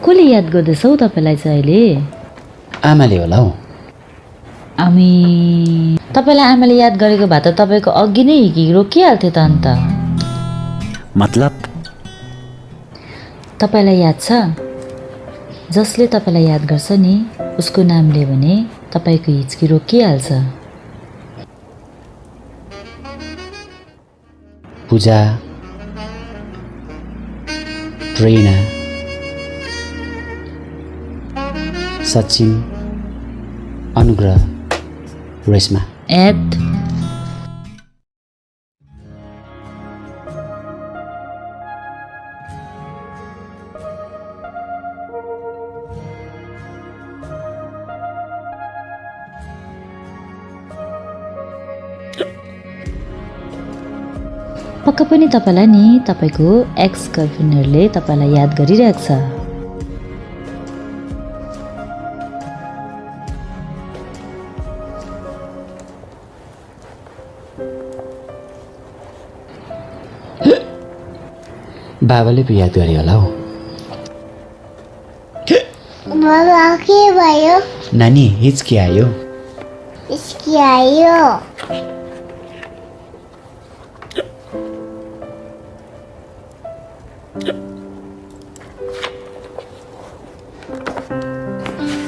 कसले याद गर्दैछ हौ तपाईँलाई चाहिँ अहिले? आमाले होला हौ। हामी तपाईँलाई आमाले याद गरेको भए त तपाईँको अघि नै हिकी रोकिहाल्थ्यो त अन्त। मतलब? तपाईँलाई याद छ? जसले तपाईँलाई याद गर्छ नि उसको नाम लियो भने तपाईँको हिचकी रोकिहाल्छ। पूजा, प्रेरणा, सचिन, अनुग्रह, रेशमा। एट पक्का पनि तपाईँलाई नि तपाईँको एक्स गर्लफ्रेन्डहरूले तपाईँलाई याद गरिरहेको छ। बाबाले पो याद गरे होला हौ। बाबा के भयो? नानी हिचकी आयो। हिचकी आयो।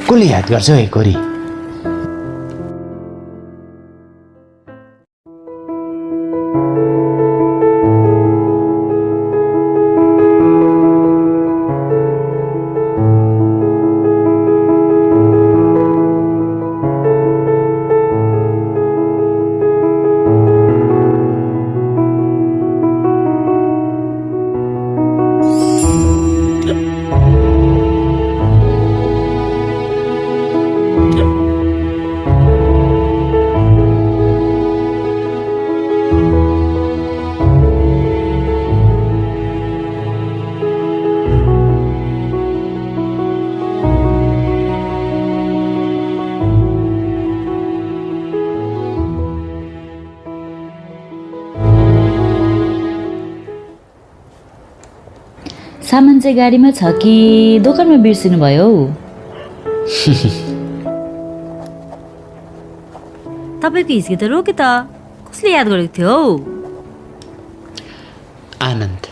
कसले याद गर्छ है कोरी? सामान चाहिँ गाडीमा छ कि दोकानमा बिर्सिनु भयो हौ? तपाईँको हिचकी त रोक्यो त, कसले याद गरेको थियो हौ? आनन्द।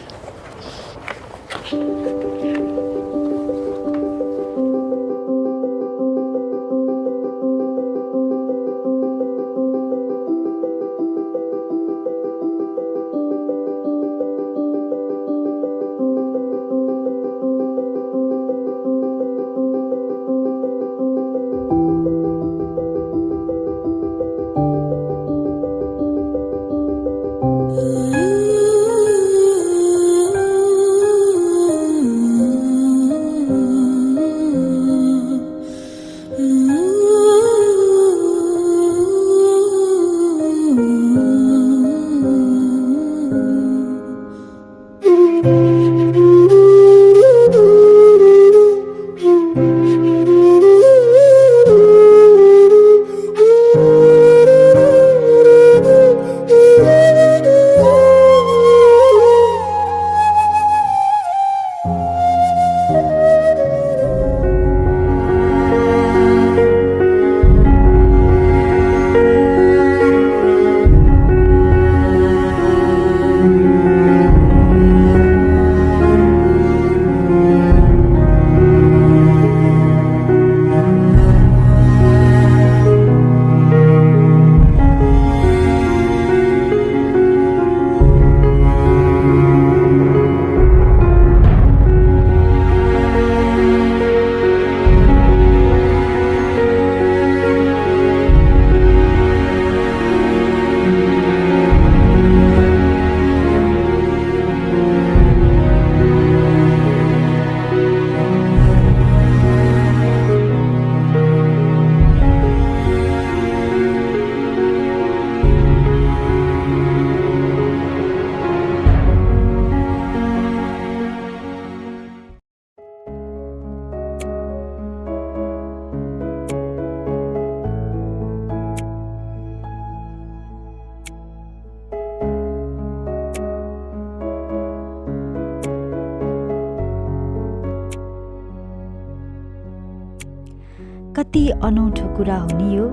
कति अनौठो कुरा हो नि यो,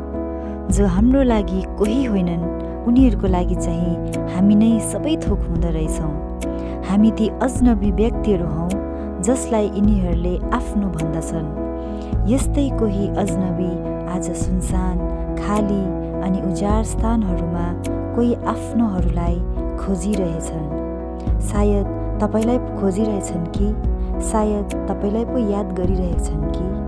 जो हाम्रो लागि कोही होइनन् उनीहरूको लागि चाहिँ हामी नै सबै थोक हुँदो रहेछौँ। हामी ती अजनबी व्यक्तिहरू हौँ जसलाई यिनीहरूले आफ्नो भन्दछन्। यस्तै कोही अजनबी आज सुनसान, खाली अनि उजाड स्थानहरूमा कोही आफ्नोहरूलाई खोजिरहेछन्। सायद तपाईँलाई खोजिरहेछन् कि सायद तपाईँलाई पो याद गरिरहेछन् कि